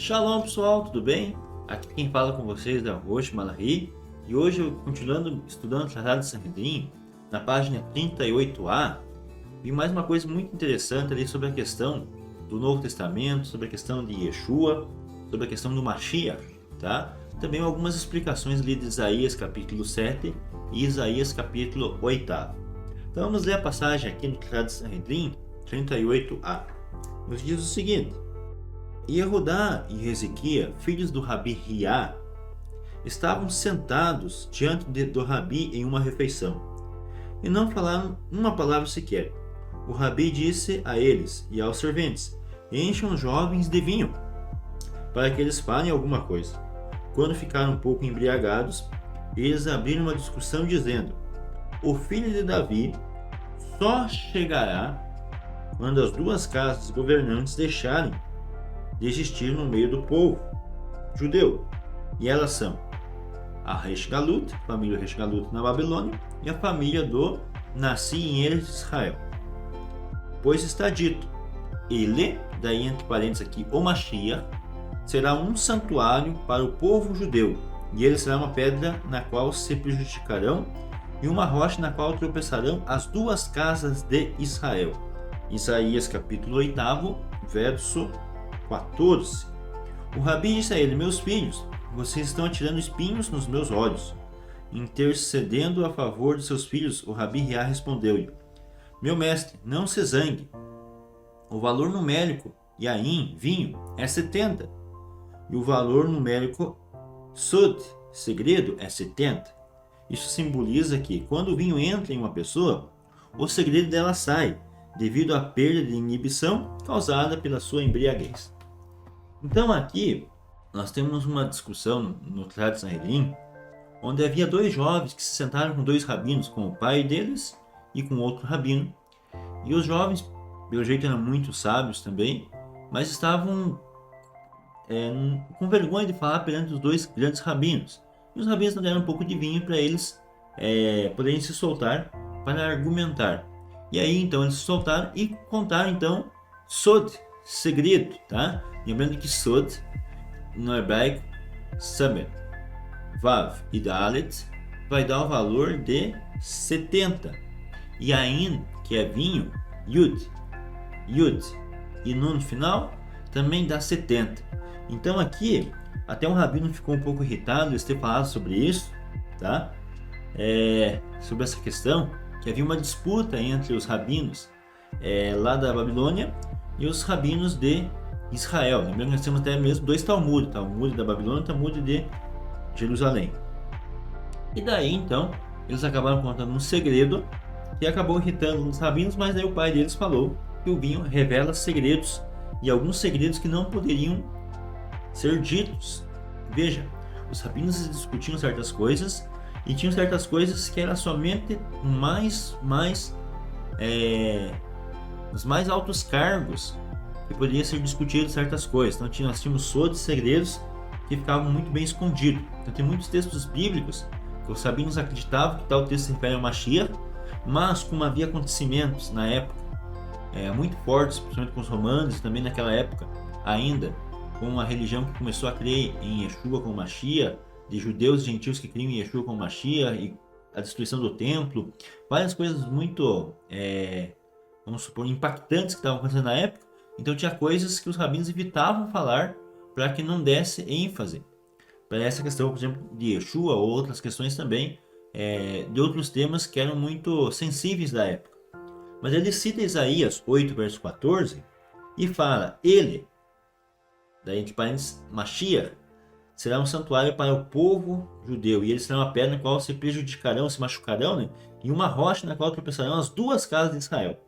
Shalom pessoal, tudo bem? Aqui quem fala com vocês é o Rosh Malahi e hoje eu continuando estudando o Tratado de Sanhedrin, na página 38a, vi mais uma coisa muito interessante ali sobre a questão do Novo Testamento, sobre a questão de Yeshua, sobre a questão do Mashiach, tá? Também algumas explicações ali de Isaías capítulo 7 e Isaías capítulo 8. Então vamos ler a passagem aqui no Tratado de Sanhedrin 38a. Nos diz o seguinte: Yehudá e Ezequiel, filhos do Rabi Hiá, estavam sentados diante do Rabi em uma refeição, e não falaram uma palavra sequer. O Rabi disse a eles e aos serventes: encham os jovens de vinho, para que eles falem alguma coisa. Quando ficaram um pouco embriagados, eles abriram uma discussão dizendo: o filho de Davi só chegará quando as duas casas governantes deixarem de existir no meio do povo judeu. E elas são a Resh Galut, família Resh Galut na Babilônia, e a família do Nasci em Eretz Israel. Pois está dito: ele, daí entre parênteses aqui, o Mashiach, será um santuário para o povo judeu, e ele será uma pedra na qual se prejudicarão, e uma rocha na qual tropeçarão as duas casas de Israel. Isaías capítulo 8, verso 14. O Rabi disse a ele: meus filhos, vocês estão atirando espinhos nos meus olhos. Intercedendo a favor de seus filhos, o Rabi Hiá respondeu-lhe: meu mestre, não se zangue. O valor numérico Yain, vinho, é 70. E o valor numérico Sod, segredo, é 70. Isso simboliza que, quando o vinho entra em uma pessoa, o segredo dela sai, devido à perda de inibição causada pela sua embriaguez. Então aqui nós temos uma discussão no Tratado de Sanhedrin, onde havia dois jovens que se sentaram com dois rabinos, com o pai deles e com outro rabino. E os jovens, pelo jeito, eram muito sábios também, mas estavam com vergonha de falar perante os dois grandes rabinos. E os rabinos não deram um pouco de vinho para eles poderem se soltar para argumentar. E aí então eles se soltaram e contaram então Sod, segredo, tá? Lembrando que Sod, no hebraico, Samer, Vav e Dalet, vai dar o valor de 70. E Ain, que é vinho, Yud e Nun no final, também dá 70. Então aqui, até um rabino ficou um pouco irritado de ter falado sobre isso, tá? Sobre essa questão, que havia uma disputa entre os rabinos lá da Babilônia e os rabinos de Israel. Lembrando que nós temos até mesmo dois Talmud, o Talmud da Babilônia e o Talmud de Jerusalém. E daí então eles acabaram contando um segredo que acabou irritando os rabinos, mas daí o pai deles falou que o vinho revela segredos, e alguns segredos que não poderiam ser ditos. Veja, os rabinos discutiam certas coisas e tinham certas coisas que eram somente os mais altos cargos que poderiam ser discutidos certas coisas. Então nós tínhamos sodes segredos que ficavam muito bem escondidos. Então tem muitos textos bíblicos que os rabinos acreditavam que tal texto se refere ao Mashiach, mas como havia acontecimentos na época muito fortes, principalmente com os romanos e também naquela época ainda com a religião que começou a crer em Yeshua como Mashiach, de judeus e gentios que criam em Yeshua como Mashiach, e a destruição do templo, várias coisas muito, vamos supor, impactantes que estavam acontecendo na época. Então tinha coisas que os rabinos evitavam falar para que não desse ênfase para essa questão, por exemplo, de Yeshua, ou outras questões também, de outros temas que eram muito sensíveis da época. Mas ele cita Isaías 8, verso 14, e fala: ele, daí entre parênteses, Mashiach, será um santuário para o povo judeu, e ele será uma pedra na qual se prejudicarão, se machucarão, né? E uma rocha na qual tropeçarão as duas casas de Israel.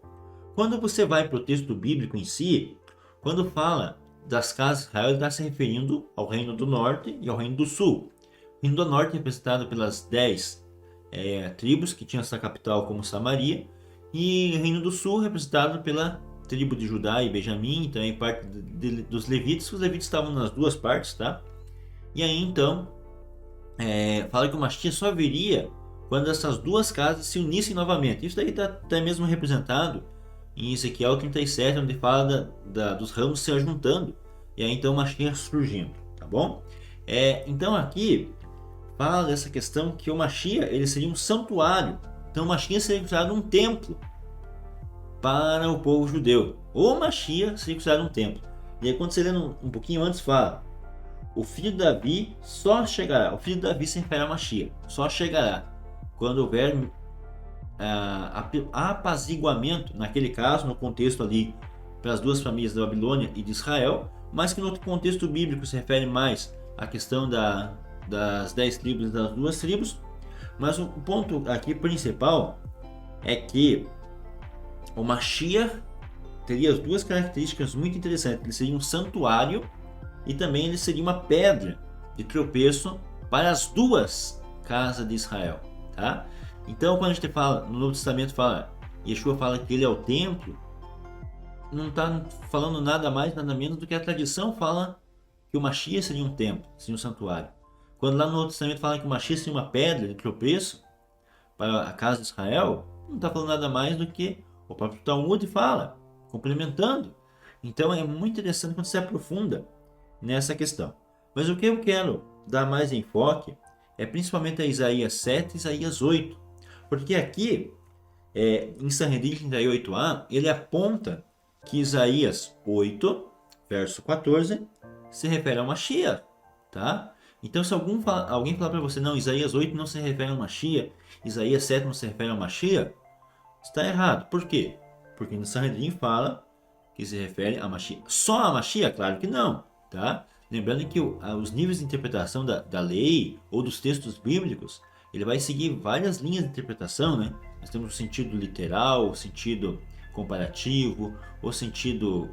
Quando você vai para o texto bíblico em si, quando fala das casas de Israel, ele está se referindo ao reino do norte e ao reino do sul. O reino do norte é representado pelas 10 tribos que tinham essa capital como Samaria, e o reino do sul representado pela tribo de Judá e Benjamim, também parte dos levitas. Os levitas estavam nas duas partes, tá? E aí então fala que o Mashiach só viria quando essas duas casas se unissem novamente. Isso daí está até mesmo representado em Ezequiel 37, onde fala dos ramos se ajuntando. E e aí então o Mashiach surgindo, tá bom? Então aqui fala dessa questão que o Mashiach ele seria um santuário, então o Mashiach seria considerado um templo para o povo judeu. O Mashiach seria considerado um templo. E aí quando você lê um pouquinho antes fala, o filho de Davi só chegará, o filho de Davi se refere a Mashiach, só chegará quando houver apaziguamento, naquele caso, no contexto ali para as duas famílias da Babilônia e de Israel, mas que no outro contexto bíblico se refere mais à questão das 10 tribos e das 2 tribos. Mas o ponto aqui principal é que o Mashiach teria as duas características muito interessantes. Ele seria um santuário e também ele seria uma pedra de tropeço para as duas casas de Israel, tá? Então quando a gente fala, no Novo Testamento fala, Yeshua fala que ele é o templo, não está falando nada mais, nada menos do que a tradição fala que o Mashiach seria um templo, seria um santuário. Quando lá no Novo Testamento fala que o Mashiach seria uma pedra de tropeço para a casa de Israel, não está falando nada mais do que o próprio Talmud fala, complementando. Então é muito interessante quando se aprofunda nessa questão. Mas o que eu quero dar mais enfoque é principalmente a Isaías 7 e Isaías 8. Porque aqui, em Sanhedrin 38a, ele aponta que Isaías 8, verso 14, se refere ao Mashiach, tá? Então se alguém falar para você, não, Isaías 8 não se refere ao Mashiach, Isaías 7 não se refere ao Mashiach, está errado. Por quê? Porque no Sanhedrin fala que se refere a Mashiach. Só a Mashiach? Claro que não, tá? Lembrando que os níveis de interpretação da lei ou dos textos bíblicos, ele vai seguir várias linhas de interpretação, né? Nós temos o sentido literal, o sentido comparativo, o sentido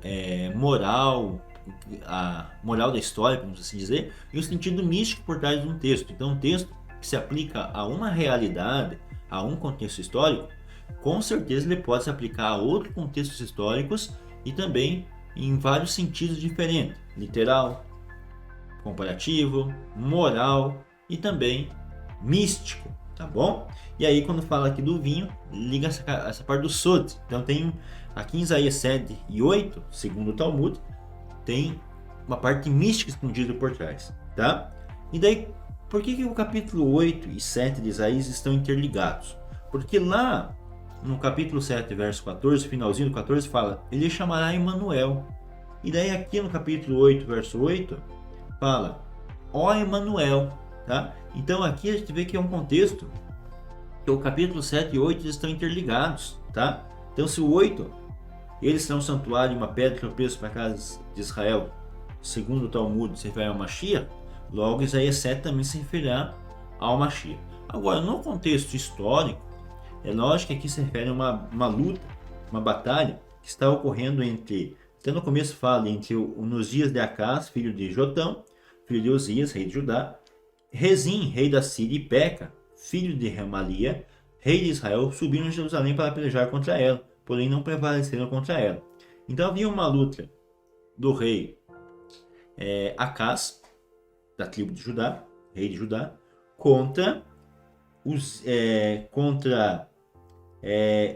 moral, a moral da história, podemos assim dizer, e o sentido místico por trás de um texto. Então, um texto que se aplica a uma realidade, a um contexto histórico, com certeza ele pode se aplicar a outros contextos históricos e também em vários sentidos diferentes, literal, comparativo, moral e também místico, tá bom? E aí quando fala aqui do vinho, liga essa parte do sod. Então tem aqui em Isaías 7 e 8, segundo o Talmud, tem uma parte mística escondida por trás, tá? E daí, por que o capítulo 8 e 7 de Isaías estão interligados? Porque lá no capítulo 7, verso 14, finalzinho do 14, fala, ele chamará Emanuel. E daí aqui no capítulo 8, verso 8, fala, ó Emanuel, tá? Então aqui a gente vê que é um contexto que o capítulo 7 e 8 estão interligados, tá? Então se o 8, eles são um santuário e uma pedra de tropeço para a casa de Israel, segundo o Talmud, se refere ao Mashiach, logo Isaías 7 também se referirá ao Mashiach. Agora, no contexto histórico, é lógico que aqui se refere a uma luta, uma batalha que está ocorrendo entre, até no começo fala, entre nos dias de Acás, filho de Jotão, filho de Osias, rei de Judá, Rezim, rei da Síria, e Peca, filho de Remalia, rei de Israel, subiram a Jerusalém para pelejar contra ela, porém não prevaleceram contra ela. Então havia uma luta do rei Acás, da tribo de Judá, rei de Judá, contra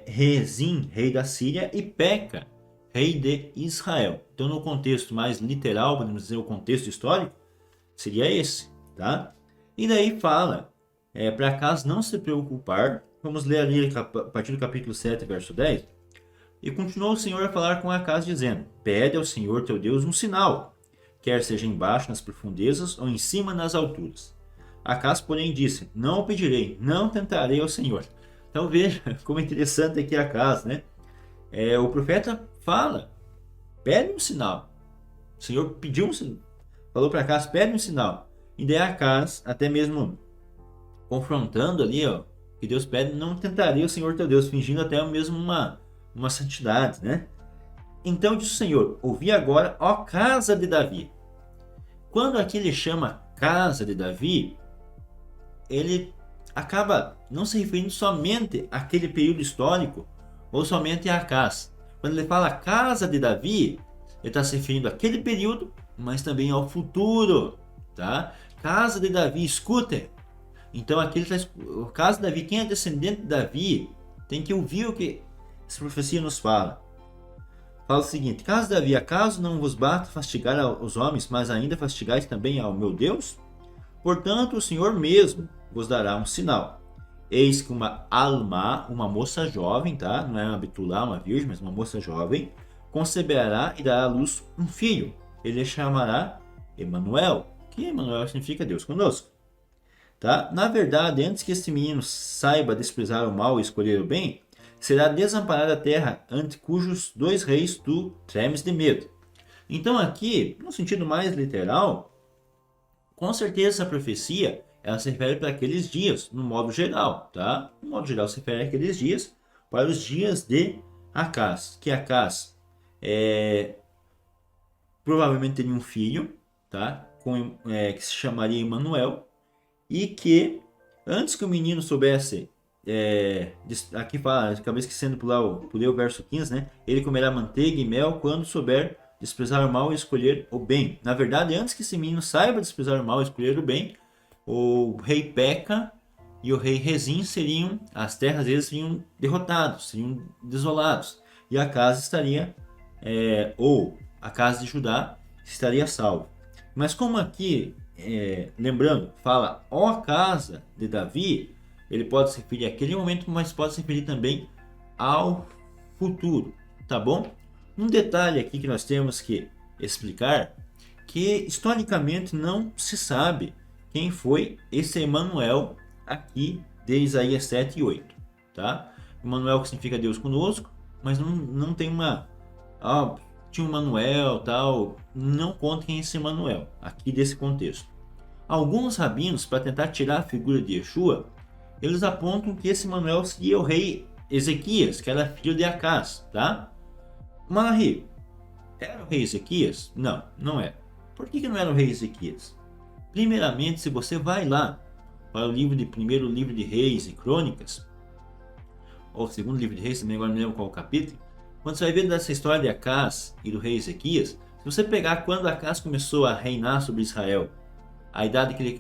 Rezim, rei da Síria, e Peca, rei de Israel. Então no contexto mais literal, podemos dizer o contexto histórico, seria esse, tá? E daí fala, para Acás não se preocupar, vamos ler ali a partir do capítulo 7, verso 10, e continuou o Senhor a falar com Acás, dizendo, pede ao Senhor teu Deus um sinal, quer seja embaixo nas profundezas ou em cima nas alturas. Acás, porém, disse, não o pedirei, não tentarei ao Senhor. Então veja como é interessante aqui Acás, né? O profeta fala, pede um sinal. O Senhor pediu um sinal, falou para Acás, pede um sinal. E daí Acás, até mesmo confrontando ali, ó, que Deus pede, não tentaria o Senhor teu Deus, fingindo até mesmo uma santidade, né? Então disse o Senhor, ouvi agora, ó casa de Davi. Quando aqui ele chama casa de Davi, ele acaba não se referindo somente àquele período histórico ou somente a Acás. Quando ele fala casa de Davi, ele está se referindo àquele período, mas também ao futuro, tá? Casa de Davi, escutem. Então aqui ele está, o casa de Davi, quem é descendente de Davi, tem que ouvir o que essa profecia nos fala. fala o seguinte: caso Davi, acaso não vos basta fastigar os homens, mas ainda fastigais também ao meu Deus? Portanto, o Senhor mesmo vos dará um sinal. Eis que uma alma, uma moça jovem, tá? Não é uma betulá, uma virgem, mas uma moça jovem, conceberá e dará à luz um filho. Ele chamará Emanuel, que Emanuel significa Deus conosco. Tá? Na verdade, antes que este menino saiba desprezar o mal e escolher o bem, será desamparada a terra ante cujos dois reis tu tremes de medo. Então aqui, no sentido mais literal, com certeza essa profecia ela se refere para aqueles dias, no modo geral, tá? No modo geral se refere àqueles dias, para os dias de Acás, que Acás provavelmente teria um filho, tá? Que se chamaria Emanuel, e que antes que o menino soubesse, aqui fala, acabei esquecendo de pulei o verso 15, né? Ele comerá manteiga e mel quando souber desprezar o mal e escolher o bem. Na verdade, antes que esse menino saiba desprezar o mal e escolher o bem, o rei Peca e o rei Rezim seriam, as terras deles seriam derrotados, seriam desolados, e a casa estaria, ou a casa de Judá estaria salva. Mas como aqui, lembrando, fala ó casa de Davi, ele pode se referir àquele momento, mas pode se referir também ao futuro, tá bom? Um detalhe aqui que nós temos que explicar, que historicamente não se sabe quem foi esse Emanuel aqui de Isaías 7 e 8, tá? Emanuel que significa Deus conosco, mas não tem uma... tinha um Manuel, tal, não conta quem é esse Emanuel, aqui desse contexto. Alguns rabinos, para tentar tirar a figura de Yeshua, eles apontam que esse Emanuel seria o rei Ezequias, que era filho de Acás, tá? Malachi, era o rei Ezequias? Não, não era. Por que não era o rei Ezequias? Primeiramente, se você vai lá para o primeiro livro de Reis e Crônicas, ou segundo livro de Reis, também agora não lembro qual o capítulo, quando você vai ver dessa história de Acás e do rei Ezequias, se você pegar quando Acás começou a reinar sobre Israel,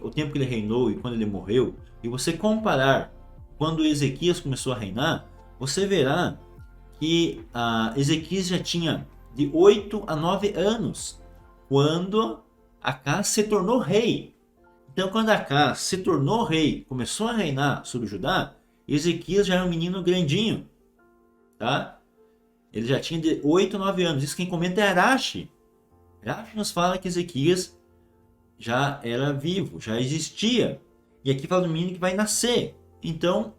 o tempo que ele reinou e quando ele morreu, e você comparar quando Ezequias começou a reinar, você verá que Ezequias já tinha de 8 a 9 anos quando Acás se tornou rei. Então, quando Acás se tornou rei, começou a reinar sobre Judá, Ezequias já era um menino grandinho, tá? Ele já tinha de 8 a 9 anos. Isso quem comenta é Arashi. Arashi nos fala que Ezequias já era vivo, já existia. E aqui fala do menino que vai nascer. Então,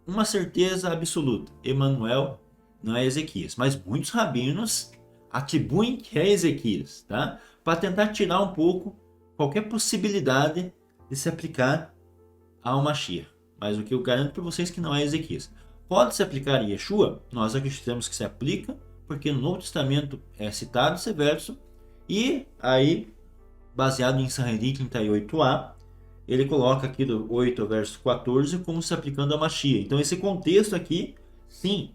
uma certeza absoluta: Emanuel não é Ezequias. Mas muitos rabinos atribuem que é Ezequias, tá? Para tentar tirar um pouco qualquer possibilidade de se aplicar ao Mashiach. Mas o que eu garanto para vocês é que não é Ezequias. Pode se aplicar a Yeshua? Nós acreditamos que se aplica, porque no Novo Testamento é citado esse verso, e aí, baseado em Sanhedrin 38a, ele coloca aqui do 8 ao verso 14 como se aplicando a Mashiach. Então esse contexto aqui, sim,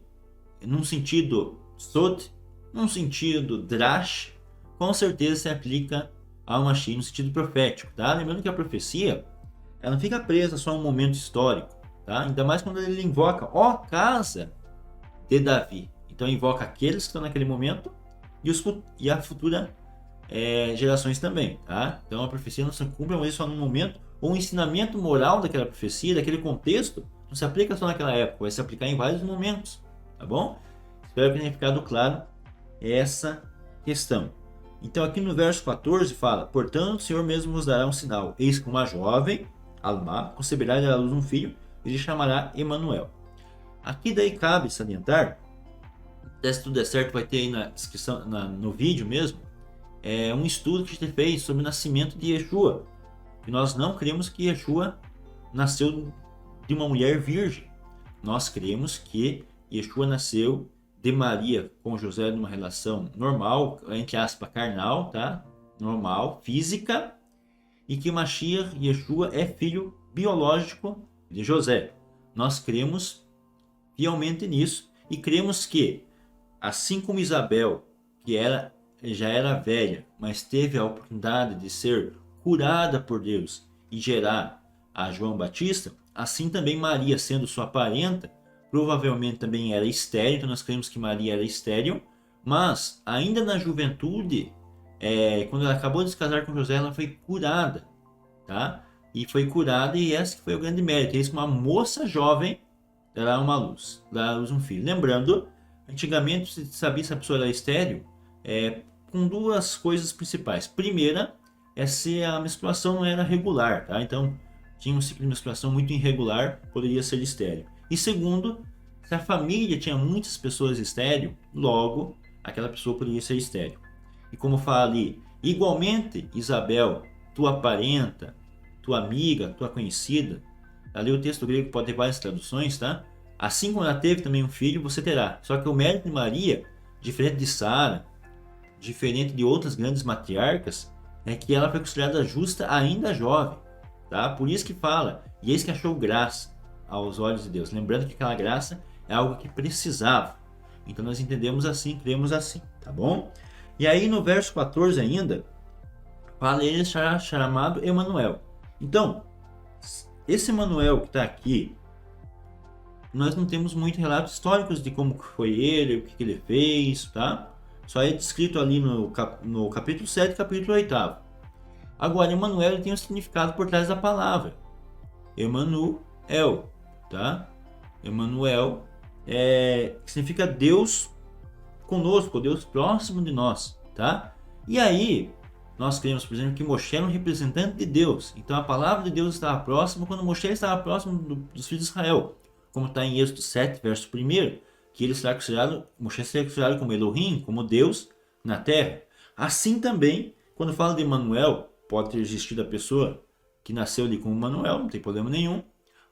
num sentido Sod, num sentido Drash, com certeza se aplica ao Mashiach no sentido profético, tá? Lembrando que a profecia, ela não fica presa só a um momento histórico, tá? Ainda mais quando ele invoca, ó casa de Davi. Então invoca aqueles que estão naquele momento e a futura gerações também, tá? Então a profecia não se cumpre mas só no momento, ou o ensinamento moral daquela profecia, daquele contexto, não se aplica só naquela época, vai se aplicar em vários momentos, tá bom? Espero que tenha ficado claro essa questão. Então aqui no verso 14 fala: portanto o Senhor mesmo vos dará um sinal, eis que uma jovem, Alma, conceberá à luz um filho, e lhe chamará Emanuel. Aqui daí cabe salientar, se tudo der certo vai ter aí na descrição, no vídeo mesmo, um estudo que a gente fez sobre o nascimento de Yeshua. E nós não cremos que Yeshua nasceu de uma mulher virgem. Nós cremos que Yeshua nasceu de Maria com José numa relação normal, entre aspas, carnal, tá? Normal, física, e que Mashiach, Yeshua, é filho biológico de José. Nós cremos fielmente nisso e cremos que, assim como Isabel, que já era velha, mas teve a oportunidade de ser curada por Deus e gerar a João Batista, assim também Maria, sendo sua parenta, provavelmente também era estéril. Então nós cremos que Maria era estéril, Mas, ainda na juventude, quando ela acabou de se casar com José, ela foi curada, tá? E foi curada, e esse que foi o grande mérito. Eis que uma moça jovem dará uma luz, dará à luz um filho. Lembrando, antigamente se sabia se a pessoa era estéril, com duas coisas principais. Primeira é se a menstruação não era regular, tá? Então, tinha um ciclo de menstruação muito irregular, poderia ser estéril. E segundo, se a família tinha muitas pessoas estéril, logo aquela pessoa poderia ser estéril. E como fala ali, igualmente, Isabel, tua parenta, tua amiga, tua conhecida, ali o texto grego pode ter várias traduções, tá? Assim como ela teve também um filho, você terá. Só que o mérito de Maria, diferente de Sara, diferente de outras grandes matriarcas, é que ela foi considerada justa ainda jovem, tá? Por isso que fala, e eis que achou graça aos olhos de Deus. Lembrando que aquela graça é algo que precisava. Então nós entendemos assim, cremos assim, tá bom? E aí no verso 14 ainda, fala ele será chamado Emanuel. Então, esse Emanuel que está aqui, nós não temos muitos relatos históricos de como foi ele, o que ele fez, tá? Só é descrito ali no capítulo 7 e capítulo 8. Agora, Emanuel tem um significado por trás da palavra. Emanuel, tá? Emanuel significa Deus conosco, Deus próximo de nós, tá? E aí, nós cremos, por exemplo, que Moshe era um representante de Deus. Então a palavra de Deus estava próxima quando Moshe estava próximo dos filhos de Israel. Como está em Êxodo 7, verso 1, que ele será considerado, Moshe será considerado como Elohim, como Deus na terra. Assim também, quando fala de Emanuel, pode ter existido a pessoa que nasceu ali como Emanuel, não tem problema nenhum,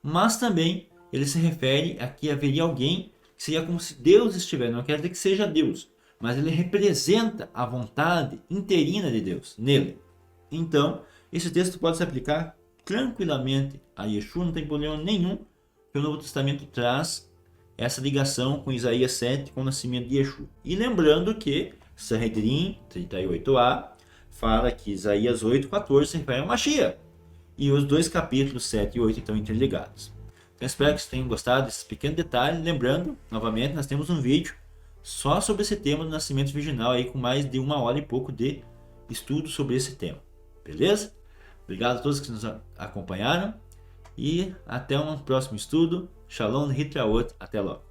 mas também ele se refere a que haveria alguém que seria como se Deus estivesse, não quer dizer que seja Deus, mas ele representa a vontade interina de Deus nele. Então, esse texto pode se aplicar tranquilamente a Yeshua, não tem problema nenhum, que o Novo Testamento traz essa ligação com Isaías 7, com o nascimento de Yeshua. E lembrando que Sanhedrin 38a fala que Isaías 8,14 se refere a Mashiach. E os dois capítulos 7 e 8 estão interligados. Então espero que vocês tenham gostado desse pequeno detalhe. Lembrando, novamente, nós temos um vídeo só sobre esse tema do nascimento virginal, aí, com mais de 1 hora e pouco de estudo sobre esse tema. Beleza? Obrigado a todos que nos acompanharam. E até um próximo estudo. Shalom, Hitraot. Até logo.